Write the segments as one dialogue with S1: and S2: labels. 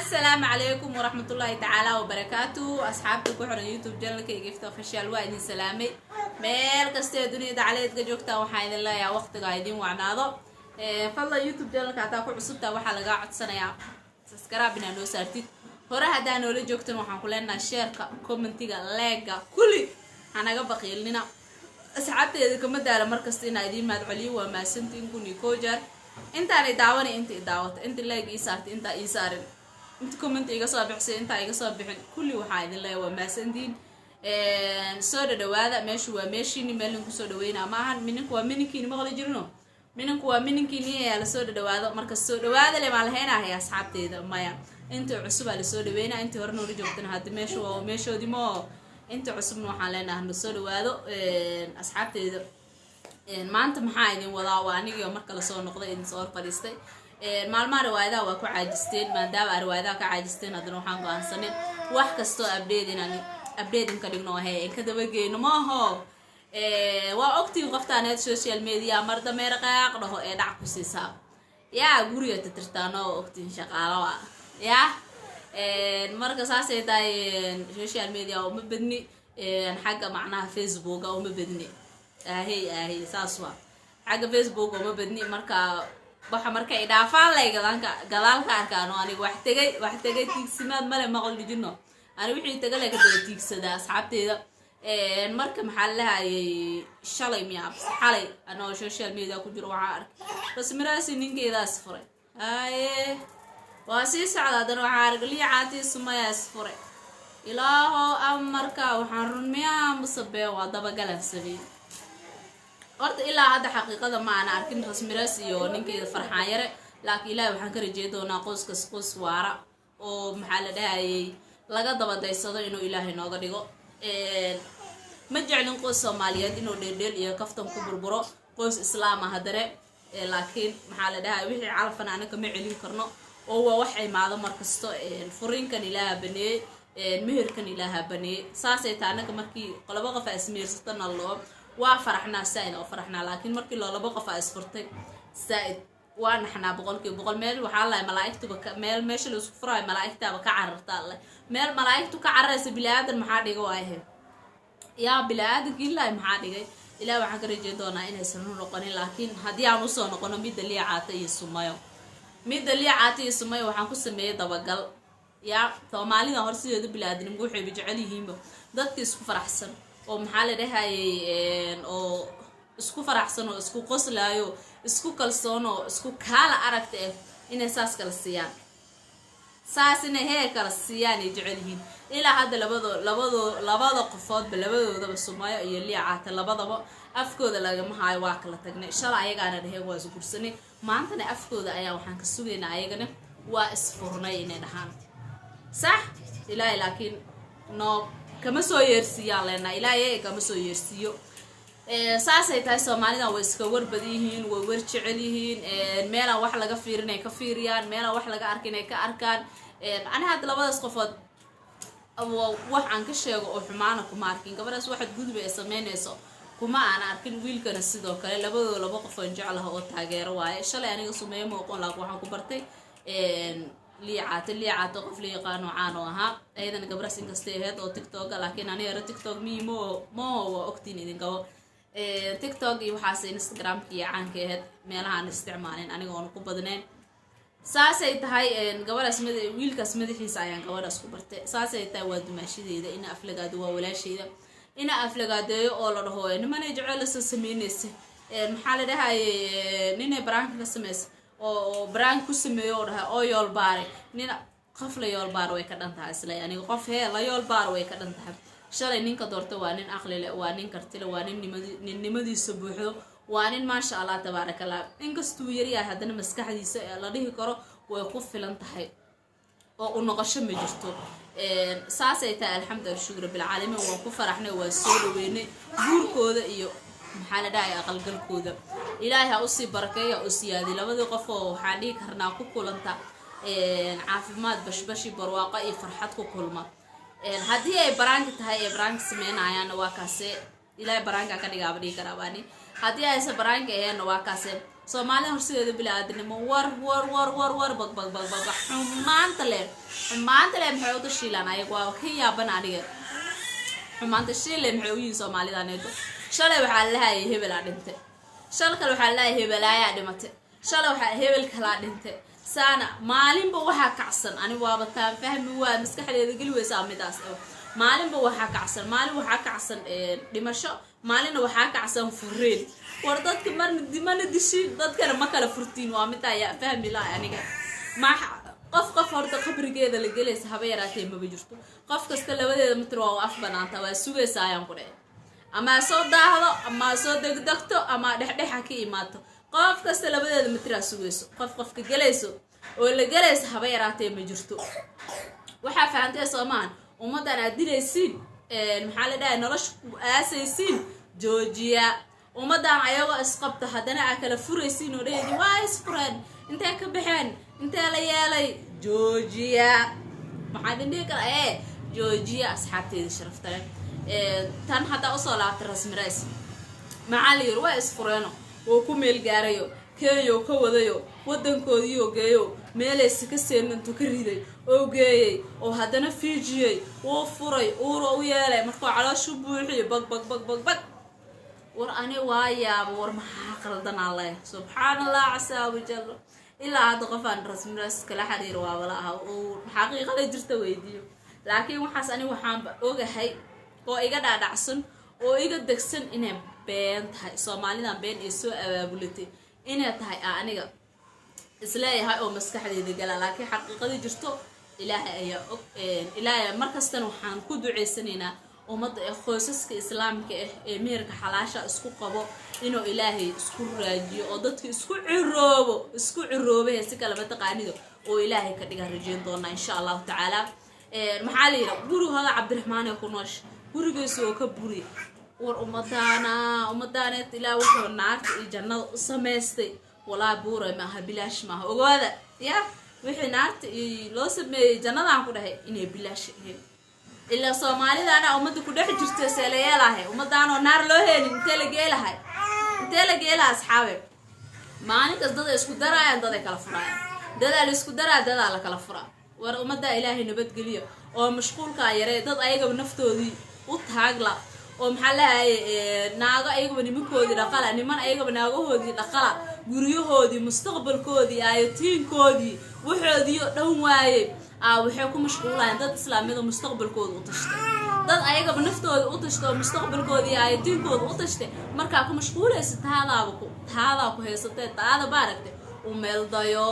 S1: السلام عليكم ورحمة الله تعالى وبركاته. أصحابتي كحر يوتيوب جنة كيف تفشل وايد سلامي ميل قصة الدنيا دعاليت جوكتا وحين الله يا وقت قايدين وعناضة فالله يوتيوب جنة كعتاكو عصبتا وحلقة عد سنة يا سكرابنا لو سارتيت هورا هدان ولا جوكتا وحن كلنا شيركا كومنتيغا لايكا كلي أنا قبقي لنا أصحابتي إذا كم دار مركز تين عيدين ما تعلي وما سنتين كوني كوجر أنت على دعواني أنت دعوت أنت لايك إيسارت أنت إيسارن أنت كومنت إيجا صابح سين أنت إيجا صابحين كل واحد الله وما سندين صار دواء ماشي وماشي نملهم كسر دوينا معهن منك ومنكين ما غلي جرنو منك ومنكين على صار دواء مركز صار دواء اللي معلهنا هي أصحاب تيدا مايا أنت عصبة على صار دوينا أنت ورنو رجعتنا هاد ماشي وماشي دي ما أنت عصب نوحالنا هن صار دواء أصحاب تيدا ما أنت محايدين وضع واني يوم مركز صار نقطة إن صار فريستي maalmaha riwaayadaha waa ku caajisteen maadaama riwaayadaha ka caajisteen hadana waxaan go'aansanay wax kasto update ka dhigno in ka daba geeyno maaho waa ogtiin qoftaanad social media mar dameer qaaq dhaho ee dhac ku siisaa yaa guriga tirtaano ogtiin shaqaalaha yaa marka saasay tahay social media oo ma badni xagga macnaha Facebook oo ma badni ahay saaswa xagga Facebook oo ma badni marka waxa markay dhaafaan lay gadaalka arkaan oo aniga wax tagay tiigsimaad male maqal dijino ani wixii taga la ka daba tiigsada asxaabteeda marka maxaa la hayay shalay miyaa xalay anoo social media ku jiro waxa ark rasmiraasi ninkeedaas furay haye waa sii socdaadan waxa ark liicaati sumayaas furay ilaaho amarka waxaan runmiyaa musabee waa daba galan sabiin horta ilaa hadda xaqiiqada ma aan arkin rasmiraas iyo ninkeeda farxaan yare laakiin ilaahay waxaan ka rajeey doonaa qoys waara oo maxaa la dhahayay laga daba daysado inuu ilaahay nooga dhigo ma jeclin qoys Soomaaliyeed inuu dheedheel iyo kaftan ku burburo qoys islaam ah hadare laakiin maxaa la dhahayay wixii calafan aan ka ma celin karno oo waa wax ay maado markasto furiinkan ilaaha banee meherkan ilaaha banee saasay taanaka markii qolaba qof ismeersatana loo waa farxna saaid oo farxna laakiin markii laba qof ay isfurtay saaid waa naxna boqol meel waxa la malaa'iktu meel meesha la isku furay malaa'iktaaba ka cararta Allah meel malaa'iktu ka cararaysa bilaadan maxaa dhigo waahe yaa bilaadan ilaa maxaa dhigay ilaa waxaan ka rajeeyo doonaa inay san noqonin laakiin hadii aan u soo noqono mid liicaata iyo sumayo waxaan ku sameeyay dabagal yaa Soomaalida horsideeda bilaadan waxay jecel yihiin dadka isku faraxsan oo maxaa la dhahayay oo isku faraxsan oo isku qoslaayo isku kalsoon oo isku kala aragta inay saas kala siiyaan saasina heer kala siiyaan ay jecel yihiin ilaa hadda labada qofood labadoodaba Soomaaliya iyo liicaata labadaba afkooda laga mahayo waa kala tagnay shalay ayagaana dhahay waa isku gursanay maantana afkooda ayaa waxaan ka sugeynaa ayagana waa isfurnay inay dhahaan sax ilaa laakiin no kama soo yeersiiyaan leena ilaahay kama soo yeersiyo saasay tahay Soomaalida way iska warbadiyihiin way jecel yihiin meel wax laga fiirinay ka fiiriyaan meel wax laga arkinay ka arkaan ana had labadaas qofood wax aan ka sheego oo xumaana kuma arkin gabadhaas waxad gudub ay sameynayso kuma aan arkin wiilkana sidoo kale laba qof oo jecelaha oo taageero waaye shalay aniga sumeeyo mooqon laaq waxaan ku bartay liicaata qof la yaqaano caan oo ahaa aydan gabras inkastay ahayd oo TikTok laakiin aniga yara TikTok mo ogtiin idin qabo TikTok iyo waxaas Instagram iyo caanka ahayd meelaha aan isticmaalin aniga oo ku badneen saasay tahay gabadhaas wiilkaas madaxiisa ayaan gabadhaas ku bartay saasay tahay waa dumaashideeda ina aflagaado waa walaasheeda ina aflagaadeeyo oo la dhaho nimanay jecel la sameeynaysa maxaa la dhahayay ninay brank la sameeyay oo brand ku sameeyo oo dhahay oo yool baare nin qof la yool baar way ka dhantahay isla aniga qof la yool baar way ka dhantahay shalay ninka doorto waa nin aqli leh waa nin karti leh waa nin nimadiisa buuxdo waa nin ma sha Allah tabarakallah inkastuu yari ah hadana maskaxdiisa la dhihi karo way ku filan tahay oo u noqosho ma jirto saasay tahay alxamdulillah shukr bil caalamiin waa ku faraxnay waa soo dhaweynay guurkooda iyo maxaa la dhahay aqalgalkooda ilaahay ha u sii barakeeyo u siyaadi labadii qof oo waxaan dhigi karnaa ku kulanta caafimaad bashbashi barwaaqo iyo farxad ku kulma haddii ay baraanka tahay ee baraanka sameynayaan waa kaase ilaahay baraanka ka dhigaa badii karaabani haddii ay baraanka ahayn waa kaase Soomaaliya horseeda bilaadanimo war bag xumaanta leen maxay u tashiilaan ayagu waa ka yaaban aniga xumaanta shiileen maxay u yihiin Soomaalida aneedo shalay waxa la haayay hebel aa dhintay shalay kale waxa la haayay hebel ayaa dhimatay shalay waxa hebel kala dhintay saana maalinba waxa kacsan ani waaba taan fahmi waa maskaxdeeda gali weysaa midaas maalinba waxa kacsan maalin waxa kacsan dhimasho maalina waxa kacsan fureen war dadka marna dimana dishi dadkana ma kala furtiin waa mid ay fahmi la aniga ma qof horta qabrigeeda la galeys haba yaraatay ma jirto qof kasta labadeeda mitr waa af banaanta waa sugeysayaan ku dheh ama soo daahdo ama soo degdegto ama dhexdhexa ka imaato qof kasta labadeeda mitr sugeyso qofka galeyso oo la galeys haba yaraatay ma jirto waxa fahamtay Soomaan ummadan aad dilaysiin maxaa la dhahay nolosha aasaysiin joojiya ummadan ayagoo isqabta hadana ay kala furaysiin oo dheedi waa isfureen intee ka baxeen intee la yeelay joojiya maxaa dhindhiga kale joojiya asxaabteeda sharafta leh tan hada u soo laabtay rasmi rays maxaa la yiri waa isfureeno oo ku meel gaarayo keeyo ka wadayo wadankoodii oo geeyo meelaysi ka seenantu ka riday oo geeyay oo hadana fiijiyay oo furay oo u yeelay markuu calooshu buuxiyo bag war ani waayaaba war maxaa qaldan Allah subhanallah asaa wajal ilaa hada qofan rasmi rays kala xiriir waa wala ah oo xaqiiqada jirta weydiyo laakiin waxaas ani waxaan ogahay oo iga dhaadhacsan oo iga degsan inay been tahay Soomaalida been ay soo abaabulatay inay tahay aniga isleeyahay oo maskaxdeeda gala laakiin xaqiiqada jirto ilaahay ayaa og ilaahay markastan waxaan ku duceysanaynaa ummadda qoysaska islaamka ee meerka xalaasha isku qabo inuu ilaahay isku raajiyo oo dadka isku ciroobe si kala mataqaanido oo ilaahay ka dhiga rajeen doona insha Allah taala maxaa la yiraahdaa gurigooda Cabdiraxmaan ee ku noosh gurigiisa oo ka buri war ummadaana ilaa wuxuu naarta iyo jannada u sameystay walaa buuray ma aha bilaash ma aha ogaada ya wixii naarta iyo loo sameeyay jannadaan ku dhahay inay bilaash yihiin ila Soomaalidana ummadu ku dhex jirto seeleeyalahay ummadaan oo naar loo heenin intee la geelahay asxaabe maalin kasta dad isku darayaan dad kala furayaan dad isku daraa dad la kala furaa war ummadda ilaahay nabad geliyo oo mashquulka yaree dad ayaga naftoodii u taagla oo maxaa la haayay naago ayaga nimankoodii dhaqala niman ayaga naagahoodii dhaqala guriyahoodii mustaqbalkoodii ayatiinkoodii waxoodii dhan waaye waxay ku mashquulayaan dad islaamiyada mustaqbalkooda u tashtay dad ayaga naftooda u tashtay mustaqbalkoodii ayatiinkooda u tashtay marka ku mashquulaysa taada ku haysatay taada baaragtay u meeldayo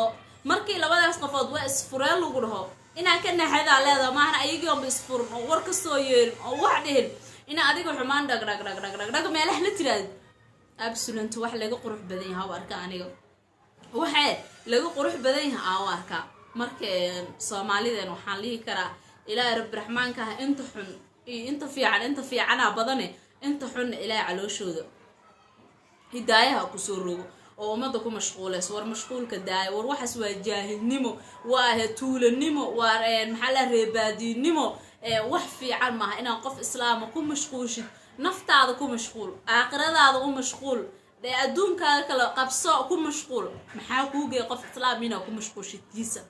S1: markii labadaas qofood waa isfureen lagu dhaho inaa ka naxada leedahay maana ayagii oo isfuran oo war ka soo yeerin oo wax dhihin ina adiga xumaan dhag meelaha la tiraad absolute wax laga qurux badan yahay warka aniga waxa laga qurux badan yahay warka markii Soomaalideen waxaan lihi karaa ilaahay Rabbi Raxmaanka inta xun iyo inta fiicana badane inta xun ilaahay calooshooda hidaayaha ku soo rogo oo umada ku mashquulayso war mashquulka daay war waxas waa jaahilnimo waa tuulanimo waa maxaa la reebaadinimo wax fiican ma aha inaan qof islaam ku mashquulshid naftaada ku mashquul aakhiradaada u mashquul adduunkaaga kala qabso ku mashquul maxaa ku geey qof islaam inaa ku mashquulshidkiisa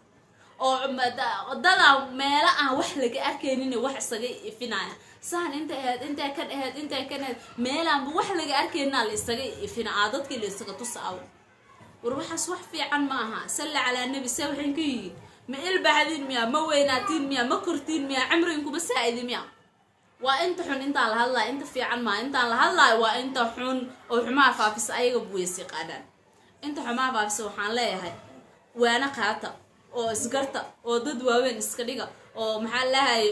S1: oo dada meela aan wax laga arkeenin wax isaga ifinaya saan inta kan meelaan wax laga arkeenna la isaga ifinaa dadkii la isaga tusaaw war waxaas wax fiican ma aha salla ala nabi sawixinkii ma ilbaadin miya ma weynaatiin miya ma kortiin miya amrinku ma saa'idin miya waa inta xun inta la hadlaa inta fiican ma inta la hadlaa waa inta xun oo xumaa faafis ayaga buuysi qaadaan inta xumaa faafis waxaan leeyahay waana qaata oo isgarta oo dad waaweyn iska dhiga oo maxaa lahaay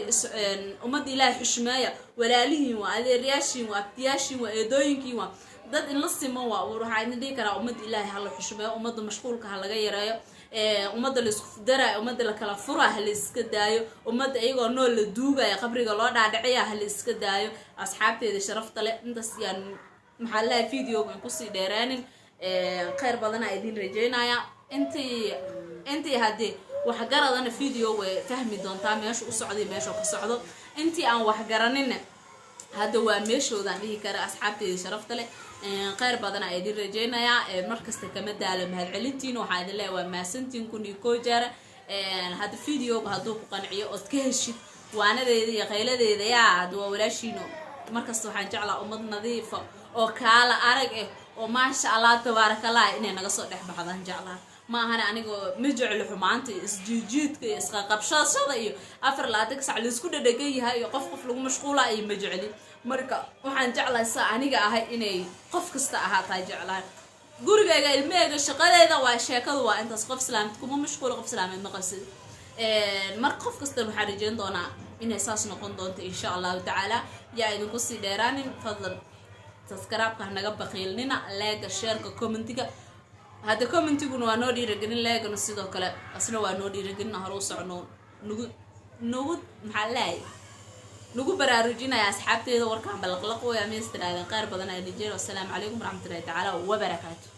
S1: ummad ilaahay xushmeeya walaalihiin waa adeeryaashiin waa abtiyaashiin waa eedooyinkiin waa dad in la simo waa waxaan dhigi karaa ummad ilaahay hal xushmeeyo ummad mashquulka laga yareeyo ummad la isku daray ummad la kala furaa hal iska daayo ummad ayagoo nool la duugay qabriga loo dhaadhiciyaa hal iska daayo asxaabteeda sharafta leh intaas yaan maxaa lahaay video-ga ku sii dheeraanin khayr badan ay idin rajeynaya intii hadii wax garadana video way fahmi doontaa meesha u socday meesha ka socdo intii aan wax garanin هذا هو ميشودان dhihi kara asxaabteeda sharafta leh qeyr badan ay idin rajeynayaa markasta kama daalo mahad celintiin waxaa idin leeyahay waa maasantiin kun iyo koo jeer hada video haduu ku qanciyo oo ka heshid waanadeeda iyo qayladeeda yaa waa walaashiino markasta waxaan jeclaa ummad nadiif oo kaala arag oo maasha Allah tabarakallah inay naga soo dhex baxdaan jeclaa ma ahana aniga ma jeclo xumaanta isjiidka iyo isqa qabshashada iyo afar laad sac la isku dhadhagan yahay iyo qof lagu mashquula ay ma jecli marka waxaan jeclaa aniga ahay inay qof kasta ahaataa jeclaa gurigayga ilmeyga shaqadeeda waa sheekadu waa intaas qof islaamid kuma mashquul qof islaamid ma qabsid mar qof kasta waxaan rajeyn doonaa inay saas noqon doonto insha Allah taala yaa idinku sii dheeraanin fadlan subscribe-ka naga baqiilnina like share-ka commentiga هذا كومنت يقولون وانودي رجلين لا يقولون سيدو كلا أصلا وانودي رجلين هروس عنون نود محلاي نقول برارجينا يا أصحابتي إذا وركان بلقلقوا يا ميستر هذا قارب بدنا يدير والسلام عليكم ورحمة الله تعالى وبركاته.